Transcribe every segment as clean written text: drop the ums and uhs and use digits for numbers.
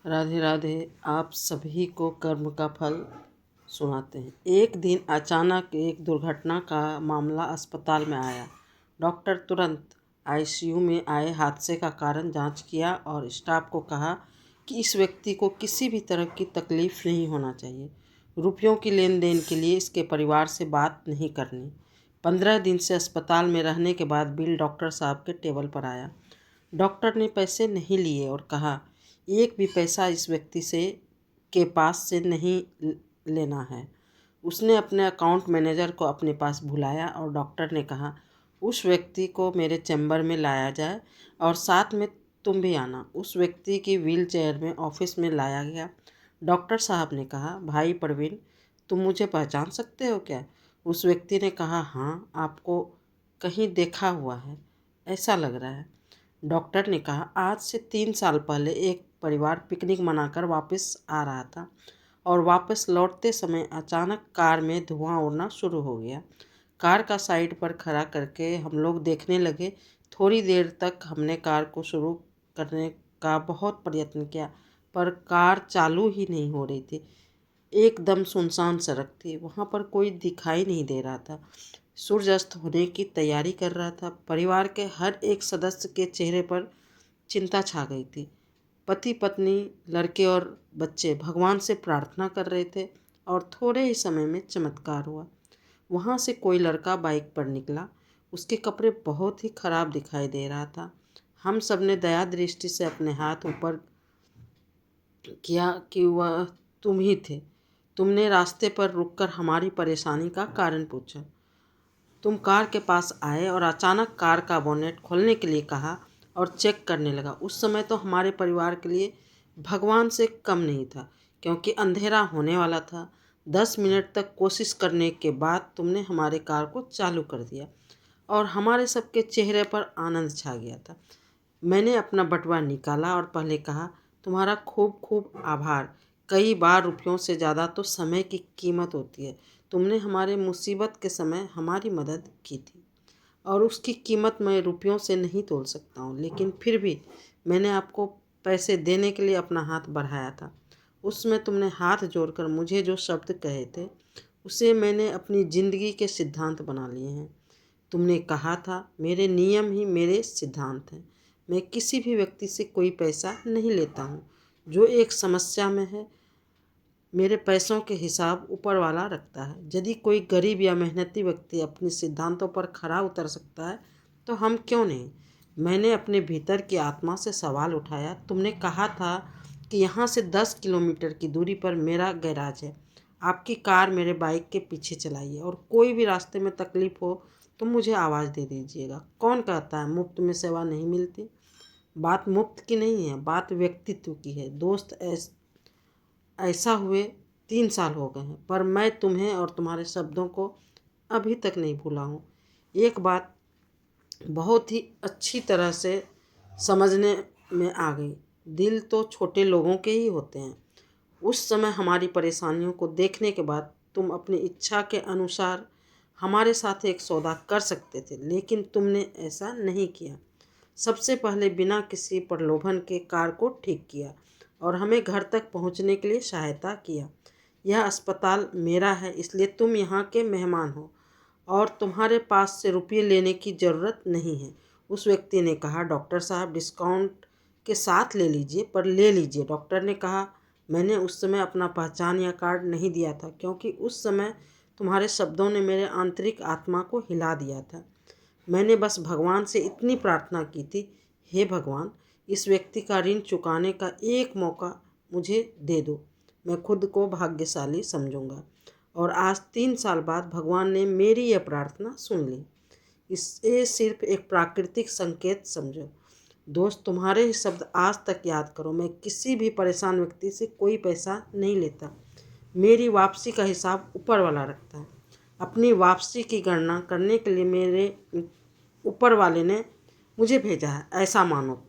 राधे राधे। आप सभी को कर्म का फल सुनाते हैं। एक दिन अचानक एक दुर्घटना का मामला अस्पताल में आया। डॉक्टर तुरंत आईसीयू में आए, हादसे का कारण जांच किया और स्टाफ को कहा कि इस व्यक्ति को किसी भी तरह की तकलीफ नहीं होना चाहिए। रुपयों की लेन देन के लिए इसके परिवार से बात नहीं करनी। 15 दिन से अस्पताल में रहने के बाद बिल डॉक्टर साहब के टेबल पर आया। डॉक्टर ने पैसे नहीं लिए और कहा, एक भी पैसा इस व्यक्ति से के पास से नहीं लेना है। उसने अपने अकाउंट मैनेजर को अपने पास बुलाया और डॉक्टर ने कहा, उस व्यक्ति को मेरे चैम्बर में लाया जाए और साथ में तुम भी आना। उस व्यक्ति की व्हील चेयर में ऑफिस में लाया गया। डॉक्टर साहब ने कहा, भाई प्रवीण, तुम मुझे पहचान सकते हो क्या? उस व्यक्ति ने कहा, हाँ, आपको कहीं देखा हुआ है, ऐसा लग रहा है। डॉक्टर ने कहा, आज से 3 साल पहले एक परिवार पिकनिक मनाकर वापस आ रहा था और वापस लौटते समय अचानक कार में धुआं उड़ना शुरू हो गया। कार का साइड पर खड़ा करके हम लोग देखने लगे। थोड़ी देर तक हमने कार को शुरू करने का बहुत प्रयत्न किया, पर कार चालू ही नहीं हो रही थी। एकदम सुनसान सड़क थी, वहाँ पर कोई दिखाई नहीं दे रहा था। सूर्यास्त होने की तैयारी कर रहा था। परिवार के हर एक सदस्य के चेहरे पर चिंता छा गई थी। पति पत्नी, लड़के और बच्चे भगवान से प्रार्थना कर रहे थे और थोड़े ही समय में चमत्कार हुआ। वहाँ से कोई लड़का बाइक पर निकला। उसके कपड़े बहुत ही खराब दिखाई दे रहा था। हम सब ने दया दृष्टि से अपने हाथ ऊपर किया कि वह तुम ही थे। तुमने रास्ते पर रुककर हमारी परेशानी का कारण पूछा। तुम कार के पास आए और अचानक कार का बोनेट खोलने के लिए कहा और चेक करने लगा। उस समय तो हमारे परिवार के लिए भगवान से कम नहीं था, क्योंकि अंधेरा होने वाला था। 10 मिनट तक कोशिश करने के बाद तुमने हमारे कार को चालू कर दिया और हमारे सबके चेहरे पर आनंद छा गया था। मैंने अपना बटुआ निकाला और पहले कहा, तुम्हारा खूब खूब आभार। कई बार रुपयों से ज़्यादा तो समय की कीमत होती है। तुमने हमारे मुसीबत के समय हमारी मदद की थी और उसकी कीमत मैं रुपयों से नहीं तोल सकता हूँ, लेकिन फिर भी मैंने आपको पैसे देने के लिए अपना हाथ बढ़ाया था। उसमें तुमने हाथ जोड़कर मुझे जो शब्द कहे थे, उसे मैंने अपनी ज़िंदगी के सिद्धांत बना लिए हैं। तुमने कहा था, मेरे नियम ही मेरे सिद्धांत हैं। मैं किसी भी व्यक्ति से कोई पैसा नहीं लेता हूँ। जो एक समस्या में है, मेरे पैसों के हिसाब ऊपर वाला रखता है। यदि कोई गरीब या मेहनती व्यक्ति अपने सिद्धांतों पर खरा उतर सकता है, तो हम क्यों नहीं? मैंने अपने भीतर की आत्मा से सवाल उठाया। तुमने कहा था कि यहाँ से 10 किलोमीटर की दूरी पर मेरा गैराज है। आपकी कार मेरे बाइक के पीछे चलाइए और कोई भी रास्ते में तकलीफ हो तो मुझे आवाज़ दे दीजिएगा। कौन कहता है मुफ्त में सेवा नहीं मिलती? बात मुफ्त की नहीं है, बात व्यक्तित्व की है। दोस्त, ऐसा हुए 3 साल हो गए हैं, पर मैं तुम्हें और तुम्हारे शब्दों को अभी तक नहीं भूला हूँ। एक बात बहुत ही अच्छी तरह से समझने में आ गई, दिल तो छोटे लोगों के ही होते हैं। उस समय हमारी परेशानियों को देखने के बाद तुम अपनी इच्छा के अनुसार हमारे साथ एक सौदा कर सकते थे, लेकिन तुमने ऐसा नहीं किया। सबसे पहले बिना किसी प्रलोभन के कार को ठीक किया और हमें घर तक पहुंचने के लिए सहायता किया। यह अस्पताल मेरा है, इसलिए तुम यहाँ के मेहमान हो और तुम्हारे पास से रुपये लेने की ज़रूरत नहीं है। उस व्यक्ति ने कहा, डॉक्टर साहब, डिस्काउंट के साथ ले लीजिए, पर ले लीजिए। डॉक्टर ने कहा, मैंने उस समय अपना पहचान या कार्ड नहीं दिया था, क्योंकि उस समय तुम्हारे शब्दों ने मेरे आंतरिक आत्मा को हिला दिया था। मैंने बस भगवान से इतनी प्रार्थना की थी, हे भगवान, इस व्यक्ति का ऋण चुकाने का एक मौका मुझे दे दो। मैं खुद को भाग्यशाली समझूंगा। और आज 3 साल बाद भगवान ने मेरी यह प्रार्थना सुन ली। इसे सिर्फ एक प्राकृतिक संकेत समझो। दोस्त, तुम्हारे ही शब्द आज तक याद करो। मैं किसी भी परेशान व्यक्ति से कोई पैसा नहीं लेता। मेरी वापसी का हिसाब ऊपर वाला रखता है। अपनी वापसी की गणना करने के लिए मेरे ऊपर वाले ने मुझे भेजा है, ऐसा मानो।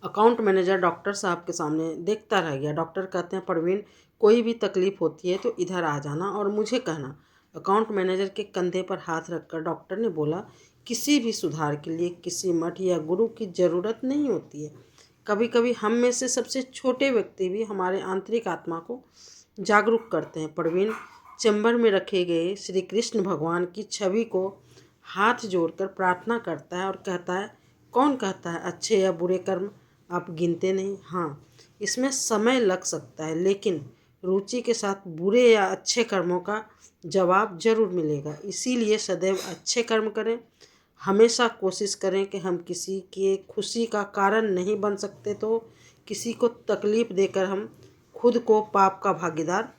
अकाउंट मैनेजर डॉक्टर साहब के सामने देखता रह गया। डॉक्टर कहते हैं, प्रवीण, कोई भी तकलीफ होती है तो इधर आ जाना और मुझे कहना। अकाउंट मैनेजर के कंधे पर हाथ रखकर डॉक्टर ने बोला, किसी भी सुधार के लिए किसी मठ या गुरु की ज़रूरत नहीं होती है। कभी कभी हम में से सबसे छोटे व्यक्ति भी हमारे आंतरिक आत्मा को जागरूक करते हैं। प्रवीण चैम्बर में रखे गए श्री कृष्ण भगवान की छवि को हाथ जोड़कर प्रार्थना करता है और कहता है, कौन कहता है अच्छे या बुरे कर्म आप गिनते नहीं? हाँ, इसमें समय लग सकता है, लेकिन रुचि के साथ बुरे या अच्छे कर्मों का जवाब जरूर मिलेगा। इसीलिए सदैव अच्छे कर्म करें। हमेशा कोशिश करें कि हम किसी के खुशी का कारण नहीं बन सकते, तो किसी को तकलीफ़ देकर हम खुद को पाप का भागीदार